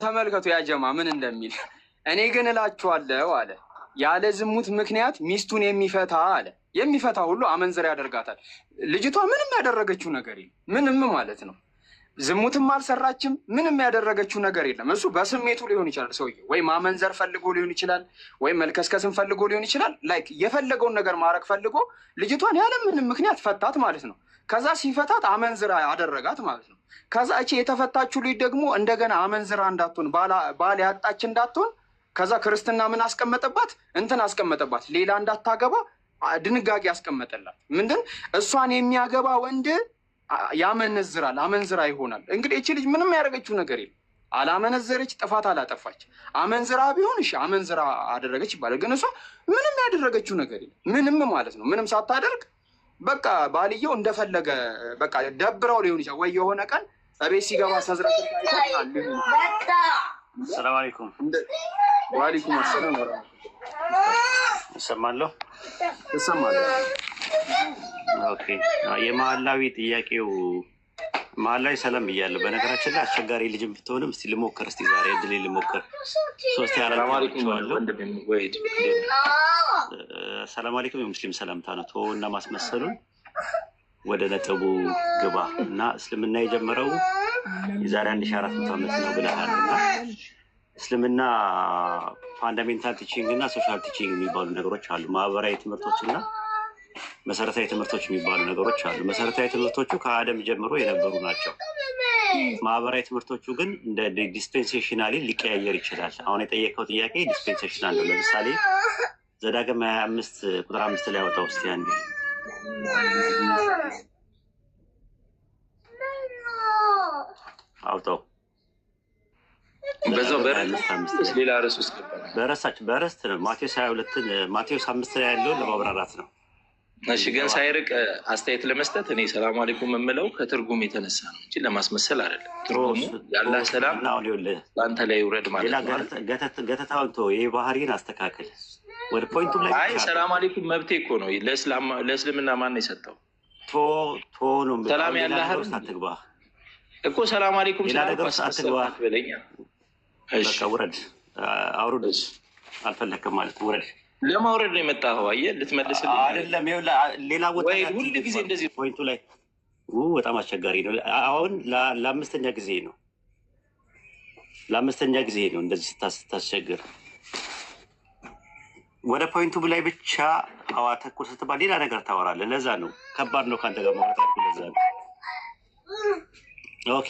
ተመልከቱ ያ ጀማ ምን እንደሚል። እኔ ግን እላችኋለሁ አለ ያለ ዝሙት ምክንያት ሚስቱን የሚፈታ አለ የሚፈታ ሁሉ አመንዝራ ያደርጋታል። ልጅቷ ምንም ያደረገችው ነገር የለም። ምንም ማለት ነው። ዝሙትም አልሰራችም። ምንም ያደረገችው ነገር የለም። እሱ በስሜቱ ሊሆን ይችላል። ሰውዬው ወይ ማመንዘር ፈልጎ ሊሆን ይችላል፣ ወይ መልከስከስን ፈልጎ ሊሆን ይችላል። ላይክ የፈለገውን ነገር ማድረግ ፈልጎ ልጅቷን ያለ ምንም ምክንያት ፈታት ማለት ነው። ከዛ ሲፈታት አመንዝራ አደረጋት ማለት ነው። ከዛ እቺ የተፈታችው ልጅ ደግሞ እንደገና አመንዝራ እንዳትሆን ባል ያጣች እንዳትሆን ከዛ ክርስትና ምን አስቀመጠባት? እንትን አስቀመጠባት። ሌላ እንዳታገባ ድንጋጌ አስቀመጠላት። ምንድን እሷን የሚያገባ ወንድ ያመነዝራል፣ አመንዝራ ይሆናል። እንግዲህ እቺ ልጅ ምንም ያደረገችው ነገር የለም። አላመነዘረች፣ ጥፋት አላጠፋች። አመንዝራ ቢሆን እሺ አመንዝራ አደረገች ይባላል። ግን እሷ ምንም ያደረገችው ነገር የለም። ምንም ማለት ነው። ምንም ሳታደርግ በቃ ባልየው እንደፈለገ በቃ ደብረው ሊሆን ይችላል። ወይ የሆነ ቀን እቤት ሲገባ ተዝረክ ሰላም አለይኩም። ወአለይኩም አሰላም እሰማለሁ። ኦኬ። የመሀላዊ ጥያቄው መሀላዊ ሰላም ብያለሁ። በነገራችን ላይ አስቸጋሪ ልጅም ብትሆንም እስቲ ልሞክር። እስቲ ዛሬ እድሌ ልሞክር። ሶስት ሰላም አለይኩም። የሙስሊም ሰላምታ ነው። ቶ እና ማስመሰሉን ወደ ነጥቡ ግባ እና እስልምና የጀመረው የዛሬ 1400 ዓመት ነው ብለሃል እና እስልምና ፋንዳሜንታል ቲቺንግ እና ሶሻል ቲቺንግ የሚባሉ ነገሮች አሉ። ማህበራዊ ትምህርቶች እና መሰረታዊ ትምህርቶች የሚባሉ ነገሮች አሉ። መሰረታዊ ትምህርቶቹ ከአደም ጀምሮ የነበሩ ናቸው። ማህበራዊ ትምህርቶቹ ግን እንደ ዲስፔንሴሽናሊ ሊቀያየር ይችላል። አሁን የጠየቀው ጥያቄ ዲስፔንሴሽናል ነው። ለምሳሌ ዘዳግም 25 ቁጥር 5 ላይ አውጣው እስኪ አንዴ። አውጣው በዛው ሌላ ርዕስ ውስጥ በረስት ነው። ማቴዎስ 22 ማቴዎስ 5 ላይ ያለውን ለማብራራት ነው። እሺ ግን ሳይርቅ አስተያየት ለመስጠት እኔ ሰላም አለይኩም የምለው ከትርጉም የተነሳ ነው እንጂ ለማስመሰል አይደለም። ትርጉሙ ያላ ሰላም ለአንተ ላይ ውረድ ማለት ነው። ገተታውን ተወው፣ ይህ ባህሪን አስተካክል። ወደ ፖይንቱ ላይ አይ ሰላም አለይኩም መብቴ እኮ ነው። ለእስልምና ማን ነው የሰጠው? ቶ ነው ሰላም ያላህ አትግባ እኮ ሰላም አለይኩም አትግባ በለኛ። እሺ ውረድ፣ አውርድ። አልፈለክም ማለት ውረድ። ለማውረድ ነው የመጣኸው? አየህ ልትመልስልኝ አይደለም። ሌላ ቦታ ወይ ሁሉ ጊዜ እንደዚህ ፖይንቱ ላይ በጣም አስቸጋሪ ነው። አሁን ለአምስተኛ ጊዜ ነው እንደዚህ ስታስቸግር። ወደ ፖይንቱ ላይ ብቻ አዋተኩር ስትባል ሌላ ነገር ታወራለህ። ለዛ ነው ከባድ ነው ከአንተ ጋር ማውራት። ለዛ ነው ኦኬ።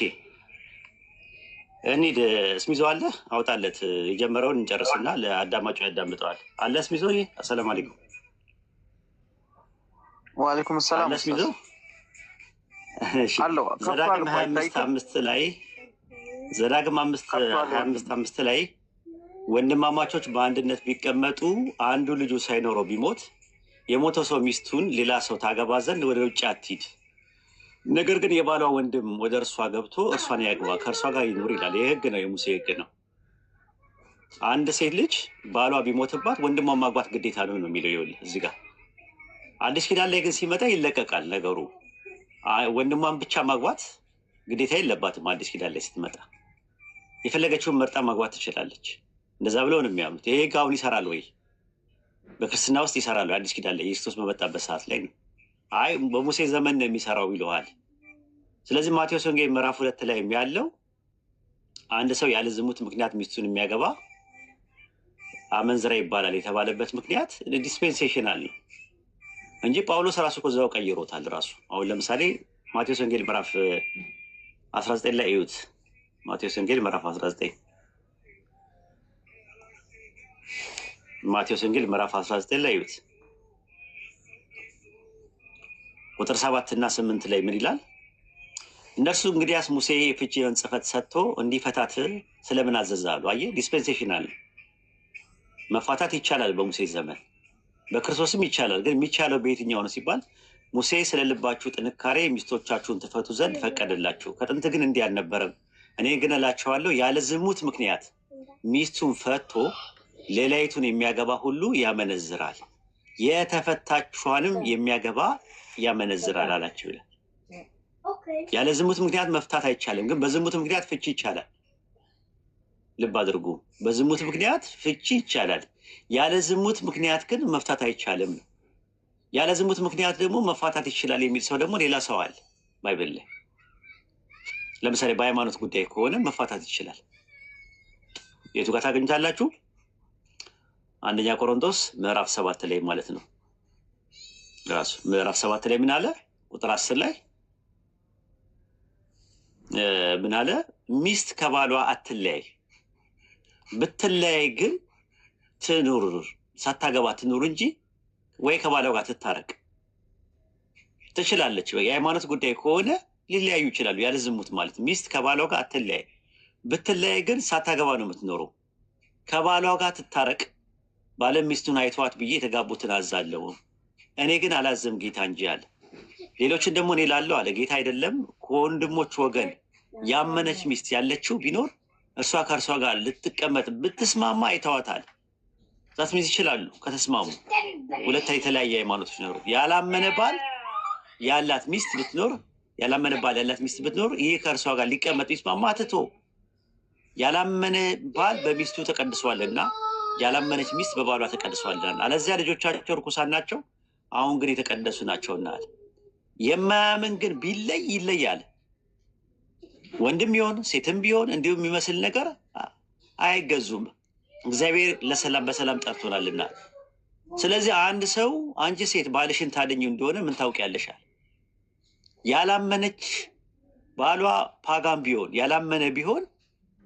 እንሂድ። ስሚዞ አለ አውጣለት። የጀመረውን እንጨርስና ለአዳማጩ ያዳምጠዋል። አለ ስሚዞ? አሰላሙ አለይኩም። ወአለይኩም ሰላም። አለ ስሚዞ? ዘዳግም 25 ላይ ዘዳግም 25 ላይ ወንድማማቾች በአንድነት ቢቀመጡ አንዱ ልጁ ሳይኖረው ቢሞት የሞተው ሰው ሚስቱን ሌላ ሰው ታገባ ዘንድ ወደ ውጭ አትሂድ፣ ነገር ግን የባሏ ወንድም ወደ እርሷ ገብቶ እርሷን ያግባ፣ ከእርሷ ጋር ይኑር ይላል። ይህ ህግ ነው፣ የሙሴ ህግ ነው። አንድ ሴት ልጅ ባሏ ቢሞትባት ወንድሟን ማግባት ግዴታ ነው ነው የሚለው። ይኸውልህ እዚህ ጋር አዲስ ኪዳን ላይ ግን ሲመጣ ይለቀቃል ነገሩ። ወንድሟን ብቻ ማግባት ግዴታ የለባትም። አዲስ ኪዳን ላይ ስትመጣ የፈለገችውን መርጣ ማግባት ትችላለች። እንደዛ ብለው ነው የሚያምኑት። ይሄ ህግ አሁን ይሰራል ወይ? በክርስትና ውስጥ ይሰራል? አዲስ ኪዳን ላይ ኢየሱስ በመጣበት ሰዓት ላይ ነው። አይ በሙሴ ዘመን ነው የሚሰራው ይለዋል። ስለዚህ ማቴዎስ ወንጌል ምዕራፍ 2 ላይ ያለው አንድ ሰው ያለ ዝሙት ምክንያት ሚስቱን የሚያገባ አመንዝራ ይባላል የተባለበት ምክንያት ዲስፔንሴሽናል ነው እንጂ ጳውሎስ ራሱ እዛው ቀይሮታል ራሱ። አሁን ለምሳሌ ማቴዎስ ወንጌል ምዕራፍ 19 ላይ እዩት። ማቴዎስ ወንጌል ምዕራፍ 19 ማቴዎስ ወንጌል ምዕራፍ 19 ላይ እዩት። ቁጥር 7 እና 8 ላይ ምን ይላል? እነርሱ እንግዲያስ ሙሴ የፍቺውን ጽሕፈት ሰጥቶ እንዲፈታት ስለምን አዘዛሉ? አየህ፣ ዲስፔንሴሽናል መፋታት ይቻላል በሙሴ ዘመን፣ በክርስቶስም ይቻላል። ግን የሚቻለው በየትኛው ነው ሲባል ሙሴ ስለ ልባችሁ ጥንካሬ ሚስቶቻችሁን ትፈቱ ዘንድ ፈቀደላችሁ። ከጥንት ግን እንዲህ አልነበረም። እኔ ግን እላቸዋለሁ ያለ ዝሙት ምክንያት ሚስቱን ፈቶ ሌላይቱን የሚያገባ ሁሉ ያመነዝራል፣ የተፈታችኋንም የሚያገባ ያመነዝራል አላቸው ይላል። ያለ ዝሙት ምክንያት መፍታት አይቻልም፣ ግን በዝሙት ምክንያት ፍቺ ይቻላል። ልብ አድርጉ። በዝሙት ምክንያት ፍቺ ይቻላል። ያለ ዝሙት ምክንያት ግን መፍታት አይቻልም። ያለ ዝሙት ምክንያት ደግሞ መፋታት ይችላል የሚል ሰው ደግሞ ሌላ ሰው አለ ባይብል ላይ። ለምሳሌ በሃይማኖት ጉዳይ ከሆነ መፋታት ይችላል። የቱ ጋር ታገኙታላችሁ? አንደኛ ቆሮንቶስ ምዕራፍ 7 ላይ ማለት ነው። ራሱ ምዕራፍ 7 ላይ ምን አለ? ቁጥር 10 ላይ ምን አለ? ሚስት ከባሏ አትለያይ፣ ብትለያይ ግን ትኑር፣ ሳታገባ ትኑር እንጂ ወይ ከባሏ ጋር ትታረቅ ትችላለች። የሃይማኖት ጉዳይ ከሆነ ሊለያዩ ይችላሉ። ያለ ዝሙት ማለት ሚስት ከባሏ ጋር አትለያይ፣ ብትለያይ ግን ሳታገባ ነው የምትኖረው። ከባሏ ጋር ትታረቅ፣ ባለም ሚስቱን አይተዋት ብዬ የተጋቡትን አዛለሁ፣ እኔ ግን አላዘም ጌታ እንጂ አለ። ሌሎችን ደግሞ እኔ ላለው አለ ጌታ አይደለም ከወንድሞች ወገን ያመነች ሚስት ያለችው ቢኖር እርሷ ከእርሷ ጋር ልትቀመጥ ብትስማማ አይተዋታል። ዛት ሚስት ይችላሉ ከተስማሙ። ሁለት የተለያየ ሃይማኖቶች ኖሩ። ያላመነ ባል ያላት ሚስት ብትኖር ያላመነ ባል ያላት ሚስት ብትኖር ይህ ከእርሷ ጋር ሊቀመጥ ቢስማማ አትቶ። ያላመነ ባል በሚስቱ ተቀድሷልና ያላመነች ሚስት በባሏ ተቀድሷልና፣ አለዚያ ልጆቻቸው ርኩሳን ናቸው፣ አሁን ግን የተቀደሱ ናቸውና አለ። የማያምን ግን ቢለይ ይለያል። ወንድም ቢሆን ሴትም ቢሆን እንዲሁ የሚመስል ነገር አይገዙም። እግዚአብሔር ለሰላም በሰላም ጠርቶናልና። ስለዚህ አንድ ሰው አንቺ ሴት ባልሽን ታድኝ እንደሆነ ምን ታውቂያለሻል? ያላመነች ባሏ ፓጋን ቢሆን ያላመነ ቢሆን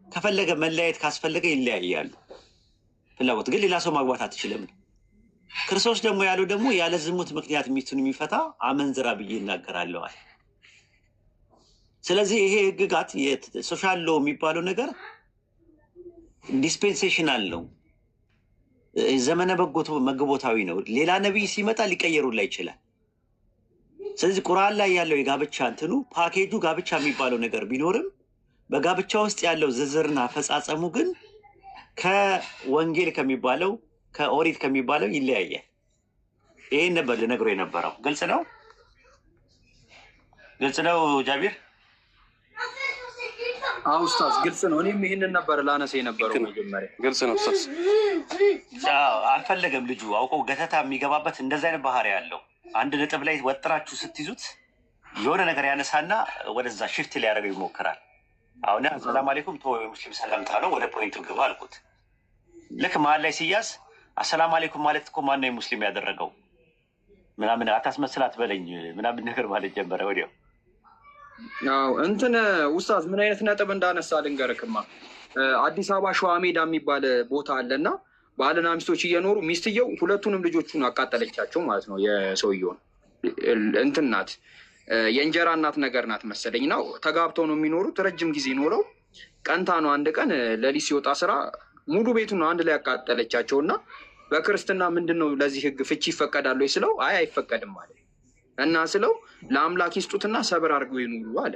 ከፈለገ መለያየት ካስፈለገ ይለያያሉ። ፍላጎት ግን ሌላ ሰው ማግባት አትችልም። ክርስቶስ ደግሞ ያለው ደግሞ ያለ ዝሙት ምክንያት ሚስቱን የሚፈታ አመንዝራ ብዬ ይናገራለዋል። ስለዚህ ይሄ ህግጋት ሶሻል ሎ የሚባለው ነገር ዲስፔንሴሽናል ነው፣ ዘመነ መግቦታዊ ነው። ሌላ ነቢይ ሲመጣ ሊቀየሩላ ይችላል። ስለዚህ ቁርአን ላይ ያለው የጋብቻ እንትኑ ፓኬጁ ጋብቻ የሚባለው ነገር ቢኖርም በጋብቻ ውስጥ ያለው ዝርዝርና አፈጻጸሙ ግን ከወንጌል ከሚባለው ከኦሪት ከሚባለው ይለያያል። ይሄን ነበር ልነግሮ የነበረው። ግልጽ ነው፣ ግልጽ ነው ጃቢር? አዎ ኡስታዝ ግልጽ ነው። እኔም ይሄንን ነበር ላነሳ የነበረው መጀመሪያ። ግልጽ ነው ኡስታዝ። አልፈለገም ልጁ አውቀው ገተታ የሚገባበት እንደዛ አይነት ባህሪ ያለው። አንድ ነጥብ ላይ ወጥራችሁ ስትይዙት የሆነ ነገር ያነሳና ወደዛ ሽፍት ሊያደርገው ይሞክራል። አሁን አሰላም አለይኩም ተወው የሙስሊም ሰላምታ ነው፣ ወደ ፖይንቱ ግባ አልኩት። ልክ መሀል ላይ ሲያዝ አሰላም አለይኩም ማለት እኮ ማነው የሙስሊም ያደረገው ምናምን አታስመስል አትበለኝ ምናምን ነገር ማለት ጀመረ ወዲያው። አዎ እንትን ኡስታዝ ምን አይነት ነጥብ እንዳነሳ ልንገርክማ። አዲስ አበባ ሸዋ ሜዳ የሚባል ቦታ አለና ባልና ሚስቶች እየኖሩ ሚስትየው ሁለቱንም ልጆቹን አቃጠለቻቸው ማለት ነው። የሰውየውን እንትን ናት የእንጀራ እናት ነገር ናት መሰለኝ ነው። ተጋብተው ነው የሚኖሩት ረጅም ጊዜ ኖረው። ቀንታ ነው አንድ ቀን ለሊት ሲወጣ ስራ ሙሉ ቤቱን ነው አንድ ላይ ያቃጠለቻቸው። እና በክርስትና ምንድን ነው ለዚህ ህግ ፍቺ ይፈቀዳሉ ስለው አይ አይፈቀድም አለ። እና ስለው ለአምላክ ይስጡትና ሰብር አድርገው ይኑሩ አለ።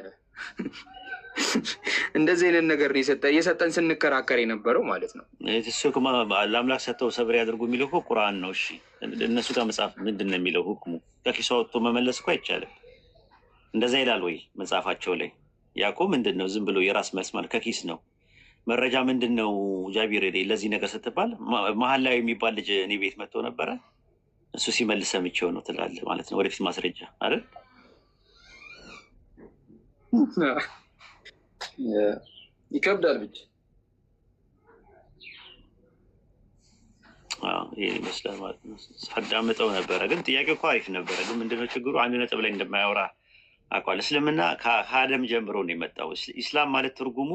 እንደዚህ አይነት ነገር የሰጠን ስንከራከር የነበረው ማለት ነው። ለአምላክ ሰጥተው ሰብር ያድርጉ የሚለው እኮ ቁርአን ነው። እሺ እነሱ ጋር መጽሐፍ ምንድን ነው የሚለው? ሁክሙ ከኪሱ ወጥቶ መመለስ እኮ አይቻልም። እንደዛ ይላል ወይ መጽሐፋቸው ላይ? ያኮ ምንድን ነው ዝም ብሎ የራስ መልስ ማለት ከኪስ ነው። መረጃ ምንድን ነው ጃቢር? ለዚህ ነገር ስትባል መሀል ላይ የሚባል ልጅ እኔ ቤት መጥቶ ነበረ። እሱ ሲመልስ ሰምቼው ነው ትላለህ ማለት ነው። ወደፊት ማስረጃ አይደል? ይከብዳል ብቻ ይህ ይመስላል ማለት ነው። ሳዳምጠው ነበረ፣ ግን ጥያቄው እኮ አሪፍ ነበረ። ግን ምንድነው ችግሩ? አንድ ነጥብ ላይ እንደማያወራ አውቃለሁ። እስልምና ከአደም ጀምሮ ነው የመጣው። ኢስላም ማለት ትርጉሙ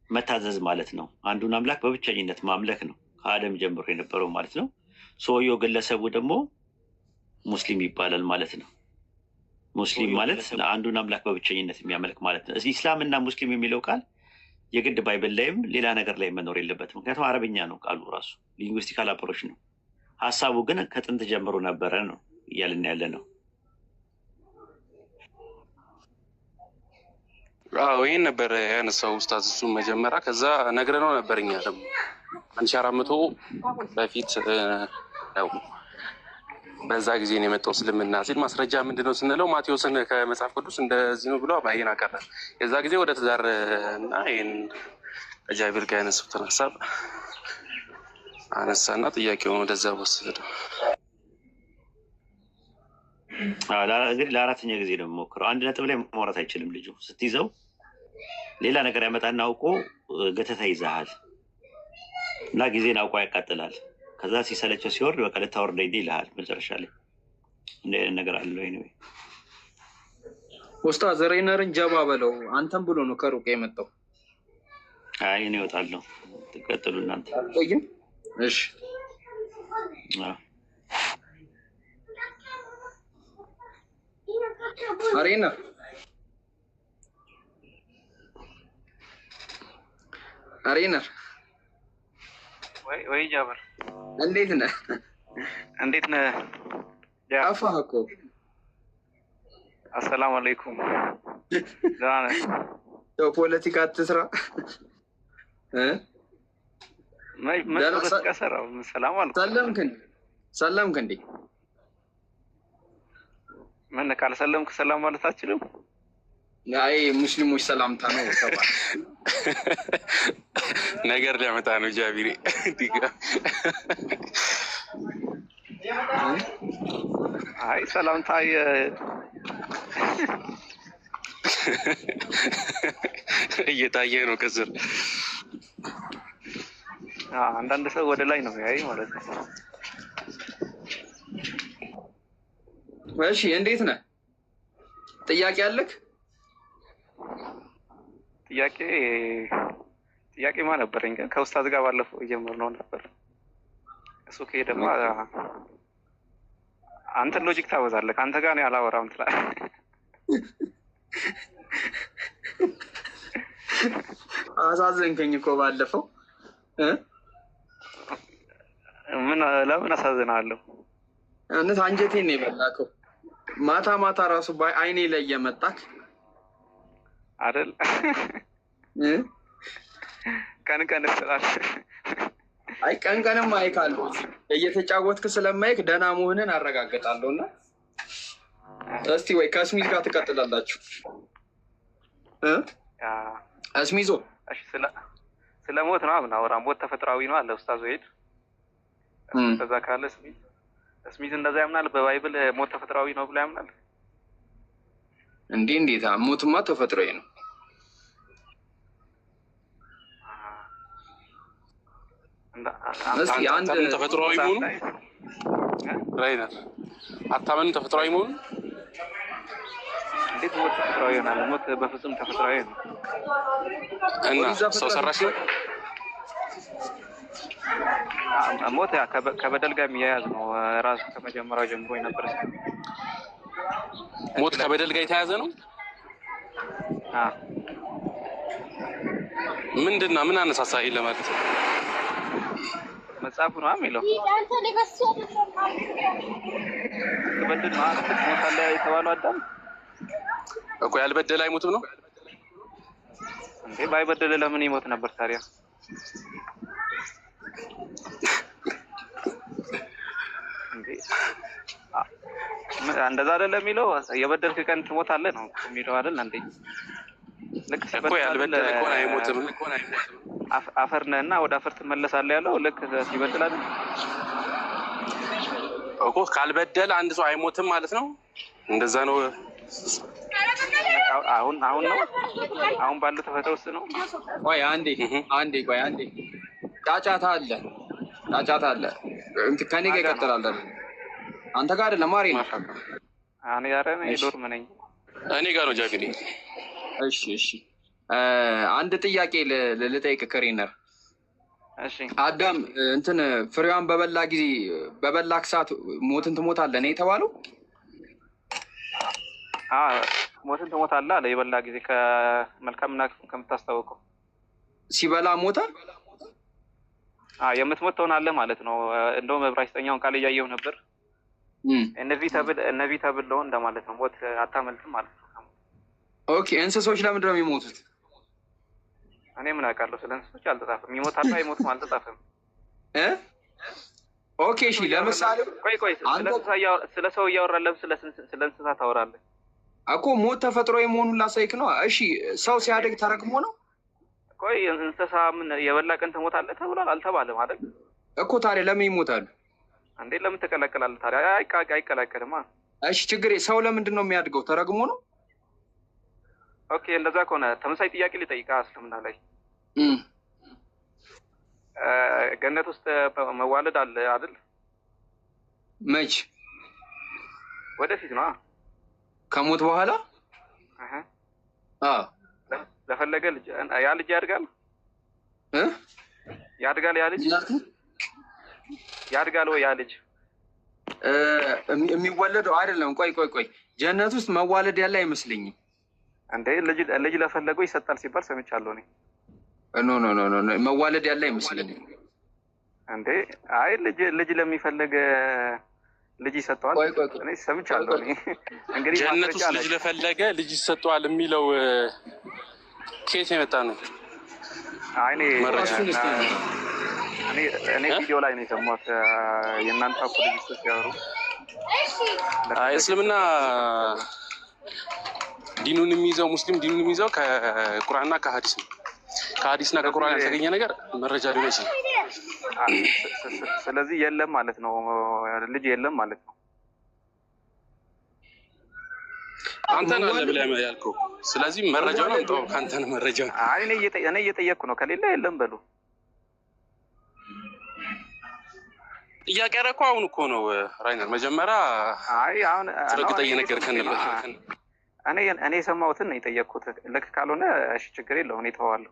መታዘዝ ማለት ነው። አንዱን አምላክ በብቸኝነት ማምለክ ነው። ከአደም ጀምሮ የነበረው ማለት ነው። ሰውየው ግለሰቡ ደግሞ ሙስሊም ይባላል ማለት ነው። ሙስሊም ማለት አንዱን አምላክ በብቸኝነት የሚያመልክ ማለት ነው። ኢስላም እና ሙስሊም የሚለው ቃል የግድ ባይብል ላይም ሌላ ነገር ላይ መኖር የለበትም። ምክንያቱም አረብኛ ነው ቃሉ ራሱ ሊንጉስቲካል አፕሮች ነው። ሀሳቡ ግን ከጥንት ጀምሮ ነበረ ነው እያልን ያለ ነው። አዎ ይህን ነበር ያነሳው ኡስታዝ። እሱም መጀመሪያ ከዛ ነግረነው ነበር። እኛ ደግሞ 1400 በፊት ነው በዛ ጊዜ ነው የመጣው እስልምና ሲል ማስረጃ ምንድነው ስንለው ማቴዎስን ከመጽሐፍ ቅዱስ እንደዚህ ነው ብሎ አባይን አቀረ። የዛ ጊዜ ወደ ትዳር እና ይህን ጃቢር ጋር ያነሱትን ሀሳብ አነሳና ጥያቄውን ወደዛ ወሰደ። እንግዲህ ለአራተኛ ጊዜ ነው የምሞክረው። አንድ ነጥብ ላይ ማውራት አይችልም ልጁ። ስትይዘው ሌላ ነገር ያመጣና አውቆ ገተታ ይዛሃል እና ጊዜን አውቆ ያቃጥላል። ከዛ ሲሰለቸው ሲወርድ በቃ ልታወርደኝ ይልሃል። መጨረሻ ላይ እንደ ነገር አለ ወይ ነው። ኡስታዝ ሬነርን ጀባ በለው አንተም ብሎ ነው ከሩቅ የመጣው። አይ እኔ እወጣለሁ፣ ትቀጥሉ እናንተ። አልቆይም። እሺ ሬነር ሬነር ወይ ጃበር እንዴት ነህ? እንዴት ነህ? አፋህ እኮ አሰላሙ አለይኩም። ደህና ነህ? ፖለቲካ አትስራ ሰለምክ እንዴ? ምን ካልሰለምክ ሰላም ማለት አችልም? አይ ሙስሊሞች ሰላምታ ነው ተባለ። ነገር ሊያመጣ ነው ጃቢሪ። አይ ሰላምታ እየታየ ነው ከስር። አንዳንድ ሰው ወደ ላይ ነው ያይ ማለት ነው። እሺ እንዴት ነህ? ጥያቄ አለክ? ጥያቄ ማ ነበረኝ ግን ከኡስታዝ ጋር ባለፈው እየጀመርነው ነበር። እሱ ከሄደማ አንተ ሎጂክ ታበዛለህ። አንተ ጋር ነው ያላወራም ትላለህ። አሳዘንከኝ እኮ ባለፈው። ለምን አሳዝናለሁ? እውነት አንጀቴን ነው የበላከው። ማታ ማታ ራሱ አይኔ ላይ እየመጣክ አይደል? ቀን ስላል አይ ቀንም አይካለሁ እየተጫወትክ ስለማይክ ደህና መሆንን አረጋግጣለሁ። እና እስቲ ወይ ከስሚዝ ጋር ትቀጥላላችሁ። እስሚዞ እሺ፣ ስለ ሞት ነው ምናወራ። ሞት ተፈጥሯዊ ነው አለ ኡስታዝ ወይድ። ከዛ ካለ ስሚዝ እንደዛ ያምናል። በባይብል ሞት ተፈጥሯዊ ነው ብሎ ያምናል። እንዴት? ሞትማ ተፈጥሯዊ ነው። እስቲ አንድ ተፈጥሯዊ መሆኑ ራይነር አታመንም? ተፈጥሯዊ መሆኑ እንዴት ሞት ተፈጥሯዊ ይሆናል? ሞት በፍጹም ተፈጥሯዊ ነው። እና ሰው ሰራሽ ነው። ሞት ከበደል ጋር የሚያያዝ ነው። ራሱ ከመጀመሪያው ጀምሮ የነበረ ሞት ከበደል ጋር የተያያዘ ነው። ምንድነው? ምን አነሳሳ ይሄ ለማለት ነው? መጽሐፉ ነው የሚለው በደል ማለት ሞት አለ የተባለው አዳም እኮ ያልበደለ አይሞትም ነው እንዴ? ባይበደለ ለምን ይሞት ነበር ታዲያ? እንደዛ አይደለም የሚለው። የበደልክ ቀን ትሞታለህ ነው የሚለው አይደል እንዴ? ልክ እኮ ያልበደለ እኮ አይሞትም አፈር ነህና ወደ አፈር ትመለሳለህ ያለው ልክ ሲበድል አይደል እኮ። ካልበደለ አንድ ሰው አይሞትም ማለት ነው። እንደዛ ነው። አሁን ነው አሁን ባለው ተፈጥሮ ውስጥ ነው። ቆይ አንዴ ጫጫታ አለ። ከኔ ጋር ይቀጥላል። አንተ ጋር አይደለም ማሪ ነው። እኔ ጋር ነው ዶርም ነኝ። እኔ ጋር ነው ጃቢሪ። እሺ አንድ ጥያቄ ልጠይቅ ከሬነር። እሺ አዳም እንትን ፍሬዋን በበላክ ሰዓት ሞትን ትሞታለህ ነው የተባለው? ሞትን ትሞታለህ አለ። የበላ ጊዜ ከመልካምና ከምታስታውቀው ሲበላ ሞተ። የምትሞት ትሆናለህ ማለት ነው። እንደውም ዕብራይስጥኛውን ቃል እያየሁ ነበር። እነቢ ተብለው እንደማለት ነው። ሞት አታመልጥም ማለት ነው። ኦኬ። እንስሶች ለምንድን ነው የሚሞቱት? እኔ ምን አውቃለሁ? ስለ እንስሶች አልተጻፈም። ይሞታሉ አይሞቱም አልተጻፈም። ኦኬ እሺ። ለምሳሌ ቆይ ስለ ሰው እያወራለህ ስለ እንስሳ ታወራለህ እኮ። ሞት ተፈጥሯዊ መሆኑን ላሳይክ ነው። እሺ ሰው ሲያደግ ተረግሞ ነው? ቆይ እንስሳ ምን የበላ ቀን ትሞታለህ ተብሏል አልተባለም አይደል እኮ። ታዲያ ለምን ይሞታሉ እንዴ? ለምን ትቀላቀላለህ ታዲያ? አይቀላቀልማ። እሺ ችግር ሰው ለምንድን ነው የሚያድገው? ተረግሞ ነው? ኦኬ እንደዛ ከሆነ ተመሳሳይ ጥያቄ ልጠይቅህ። እስልምና ላይ ገነት ውስጥ መዋለድ አለ አይደል? መች? ወደፊት ነው ከሞት በኋላ ለፈለገ ልጅ ያ ልጅ ያድጋል ያ ልጅ ያድጋል ወይ ያ ልጅ የሚወለደው አይደለም። ቆይ ጀነት ውስጥ መዋለድ ያለ አይመስለኝም። እንዴ ልጅ ለፈለገው ይሰጣል ሲባል ሰምቻለሁ እኔ። ኖ መዋለድ ያለ አይመስለኝም። እንዴ አይ ልጅ ለሚፈልግ ልጅ ይሰጠዋል እኔ ሰምቻለሁ እኔ። እንግዲህ ጀነት ውስጥ ልጅ ለፈለገ ልጅ ይሰጠዋል የሚለው ከየት የመጣ ነው? እኔ ቪዲዮ ላይ ነው የሰማሁት የእናንተ አፖሎጂስቶች ያወሩ። እስልምና ዲኑን የሚይዘው ሙስሊም ዲኑን የሚይዘው ከቁርአንና ከሀዲስ ነው። ከሀዲስና ከቁርአን ያልተገኘ ነገር መረጃ ሊሆን ይችላል። ስለዚህ የለም ማለት ነው፣ ልጅ የለም ማለት ነው። አንተ ነህ ብለህ ያልከው። ስለዚህ መረጃውን አምጣው ከአንተ ነው መረጃው። አይ እኔ እየጠየቅኩ ነው። ከሌለ የለም በሉ። ጥያቄ ያደረኩህ አሁን እኮ ነው ራይነር። መጀመሪያ አሁን እርግጠኛ እየነገርከን ነበር። እኔ የሰማሁትን ነው የጠየቅኩት። ልክ ካልሆነ እሺ ችግር የለውም እኔ ተዋዋለሁ።